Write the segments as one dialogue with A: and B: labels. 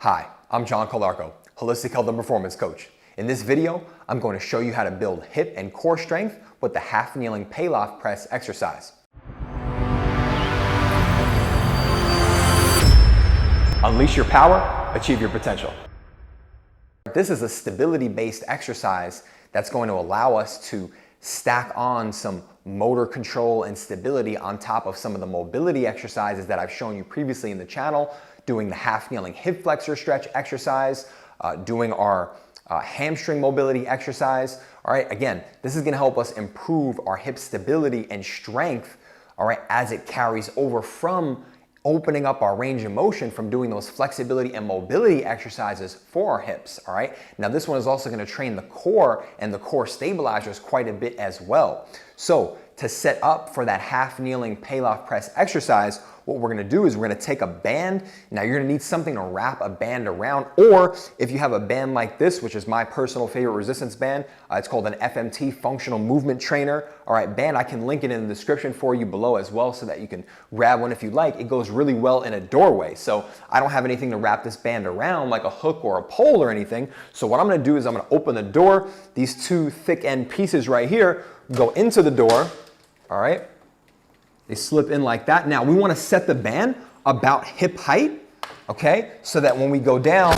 A: Hi, I'm John Calarco, Holistic Health and Performance Coach. In this video, I'm going to show you how to build hip and core strength with the Half Kneeling Pallof Press exercise. Unleash your power, achieve your potential. This is a stability-based exercise that's going to allow us to stack on some motor control and stability on top of some of the mobility exercises that I've shown you previously in the channel, doing the half kneeling hip flexor stretch exercise, doing our hamstring mobility exercise. All right, again, this is gonna help us improve our hip stability and strength, all right, as it carries over from opening up our range of motion from doing those flexibility and mobility exercises for our hips, all right? Now this one is also gonna train the core and the core stabilizers quite a bit as well. So to set up for that half kneeling Pallof press exercise, what we're gonna do is we're gonna take a band. Now you're gonna need something to wrap a band around, or if you have a band like this, which is my personal favorite resistance band, it's called an FMT, Functional Movement Trainer, all right, band. I can link it in the description for you below as well so that you can grab one if you like. It goes really well in a doorway. So I don't have anything to wrap this band around like a hook or a pole or anything. So what I'm gonna do is I'm gonna open the door. These two thick end pieces right here go into the door, all right? They slip in like that. Now we want to set the band about hip height, okay? So that when we go down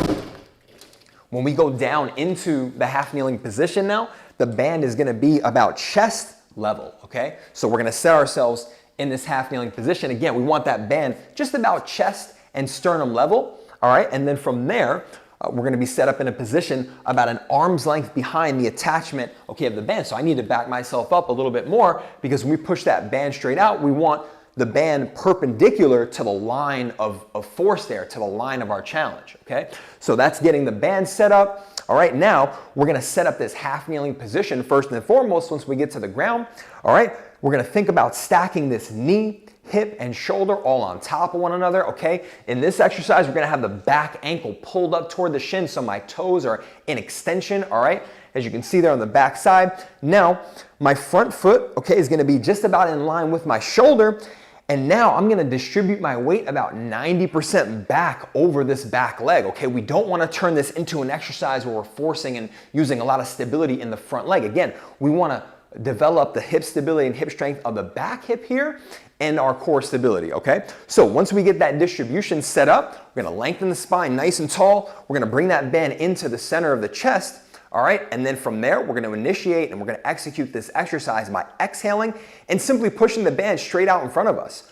A: into the half kneeling position now, the band is going to be about chest level, okay? So we're going to set ourselves in this half kneeling position. Again, we want that band just about chest and sternum level, all right? And then from there, we're gonna be set up in a position about an arm's length behind the attachment, okay, of the band. So I need to back myself up a little bit more because when we push that band straight out, we want the band perpendicular to the line of force there, to the line of our challenge, okay? So that's getting the band set up. All right, now we're gonna set up this half kneeling position first and foremost once we get to the ground. All right, we're gonna think about stacking this knee, hip, and shoulder all on top of one another, okay? In this exercise, we're gonna have the back ankle pulled up toward the shin so my toes are in extension, all right? As you can see there on the back side. Now, my front foot, okay, is gonna be just about in line with my shoulder, and now I'm gonna distribute my weight about 90% back over this back leg, okay? We don't wanna turn this into an exercise where we're forcing and using a lot of stability in the front leg. Again, we wanna develop the hip stability and hip strength of the back hip here and our core stability, okay? So once we get that distribution set up, we're gonna lengthen the spine nice and tall. We're gonna bring that band into the center of the chest, all right? And then from there, we're gonna initiate and we're gonna execute this exercise by exhaling and simply pushing the band straight out in front of us.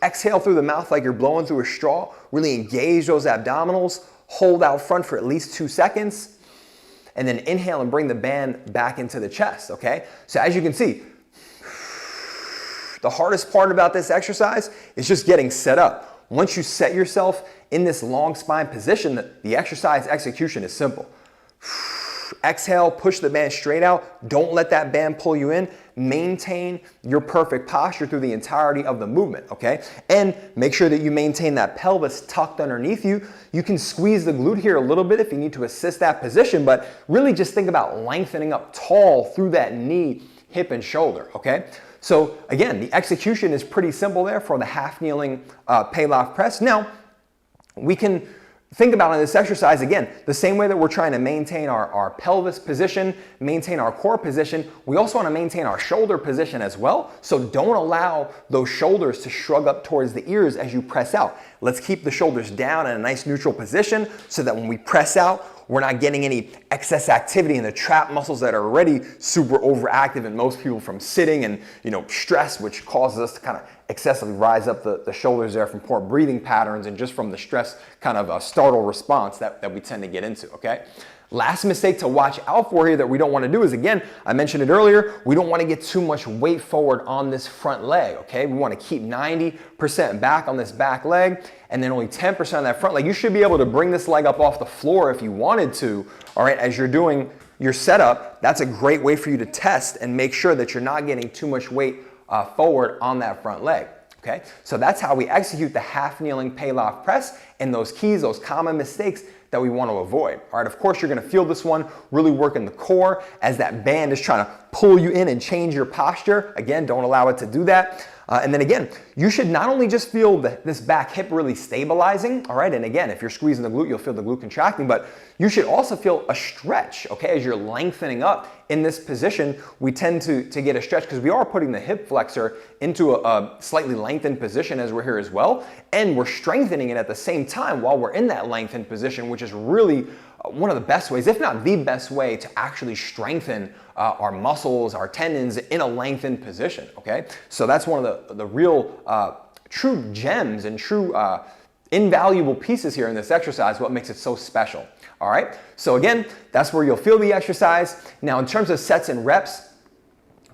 A: Exhale through the mouth like you're blowing through a straw. Really engage those abdominals. Hold out front for at least 2 seconds. And then inhale and bring the band back into the chest, okay? So as you can see, the hardest part about this exercise is just getting set up. Once you set yourself in this long spine position, the exercise execution is simple. Exhale, push the band straight out. Don't let that band pull you in. Maintain your perfect posture through the entirety of the movement, okay? And make sure that you maintain that pelvis tucked underneath you. You can squeeze the glute here a little bit if you need to assist that position, but really just think about lengthening up tall through that knee, hip, and shoulder, okay? So again, the execution is pretty simple there for the half kneeling Pallof press. Now, we can think about in this exercise, again, the same way that we're trying to maintain our pelvis position, maintain our core position, we also want to maintain our shoulder position as well. So don't allow those shoulders to shrug up towards the ears as you press out. Let's keep the shoulders down in a nice neutral position so that when we press out, we're not getting any excess activity in the trap muscles that are already super overactive in most people from sitting and stress, which causes us to kind of excessively rise up the shoulders there from poor breathing patterns and just from the stress kind of startle response that we tend to get into, okay? Last mistake to watch out for here that we don't want to do is, again, I mentioned it earlier, we don't want to get too much weight forward on this front leg, okay? We want to keep 90% back on this back leg and then only 10% on that front leg. You should be able to bring this leg up off the floor if you wanted to, all right, as you're doing your setup. That's a great way for you to test and make sure that you're not getting too much weight forward on that front leg. Okay, so that's how we execute the half kneeling Pallof press. and those keys, those common mistakes that we want to avoid. All right, of course, you're going to feel this one really work in the core as that band is trying to pull you in and change your posture. Again, don't allow it to do that. And then again, you should not only just feel this back hip really stabilizing, all right, and again, if you're squeezing the glute, you'll feel the glute contracting, but you should also feel a stretch, okay, as you're lengthening up in this position. We tend to get a stretch because we are putting the hip flexor into a slightly lengthened position as we're here as well, and we're strengthening it at the same time while we're in that lengthened position, which is really one of the best ways, if not the best way, to actually strengthen our muscles, our tendons in a lengthened position, okay? So that's one of the real true gems and true invaluable pieces here in this exercise, what makes it so special, all right? So again, that's where you'll feel the exercise. Now in terms of sets and reps,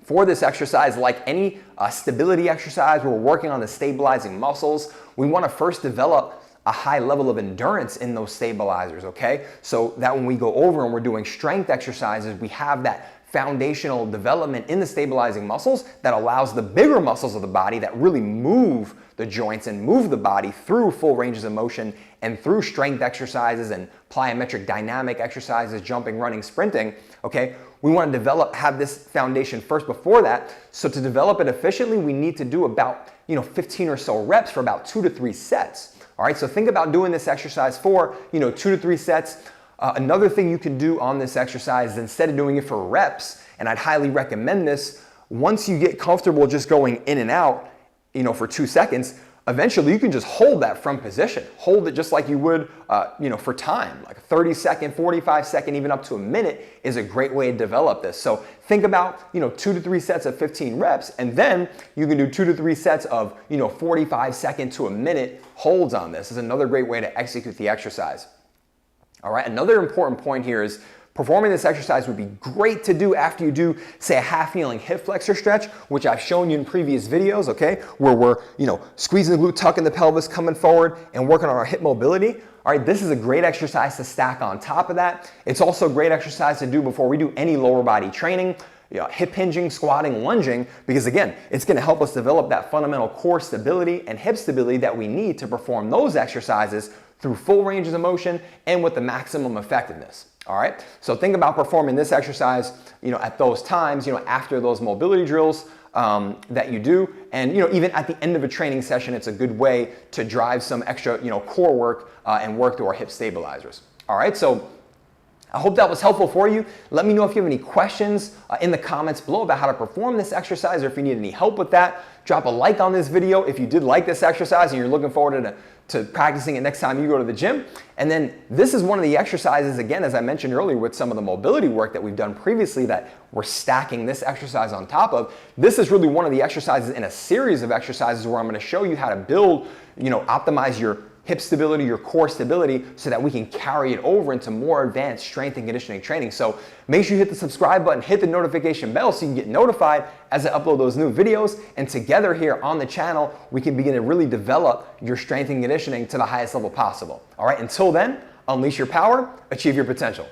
A: for this exercise, like any stability exercise where we're working on the stabilizing muscles, we want to first develop a high level of endurance in those stabilizers, okay? So that when we go over and we're doing strength exercises, we have that foundational development in the stabilizing muscles that allows the bigger muscles of the body that really move the joints and move the body through full ranges of motion and through strength exercises and plyometric dynamic exercises, jumping, running, sprinting, okay? We want to have this foundation first before that. So to develop it efficiently, we need to do about 15 or so reps for about 2 to 3 sets. All right, so think about doing this exercise for 2 to 3 sets. Another thing you can do on this exercise is instead of doing it for reps, and I'd highly recommend this, once you get comfortable just going in and out, for 2 seconds, eventually you can just hold that from position. Hold it just like you would, for time. Like a 30-second, 45-second, even up to a minute is a great way to develop this. So think about, 2 to 3 sets of 15 reps, and then you can do 2 to 3 sets of, 45-second to a minute holds on this. Is another great way to execute the exercise. All right, another important point here is performing this exercise would be great to do after you do, say, a half kneeling hip flexor stretch, which I've shown you in previous videos, okay, where we're, squeezing the glute, tucking the pelvis, coming forward, and working on our hip mobility. All right, this is a great exercise to stack on top of that. It's also a great exercise to do before we do any lower body training, hip hinging, squatting, lunging, because again, it's going to help us develop that fundamental core stability and hip stability that we need to perform those exercises through full ranges of motion and with the maximum effectiveness. All right, so think about performing this exercise, at those times, after those mobility drills that you do, and even at the end of a training session, it's a good way to drive some extra, core work and work through our hip stabilizers. All right, so I hope that was helpful for you. Let me know if you have any questions in the comments below about how to perform this exercise, or if you need any help with that. Drop a like on this video if you did like this exercise and you're looking forward to practicing it next time you go to the gym. And then this is one of the exercises, again, as I mentioned earlier, with some of the mobility work that we've done previously that we're stacking this exercise on top of. This is really one of the exercises in a series of exercises where I'm going to show you how to build, optimize your hip stability, your core stability, so that we can carry it over into more advanced strength and conditioning training. So make sure you hit the subscribe button, hit the notification bell so you can get notified as I upload those new videos. And together here on the channel, we can begin to really develop your strength and conditioning to the highest level possible. All right, until then, unleash your power, achieve your potential.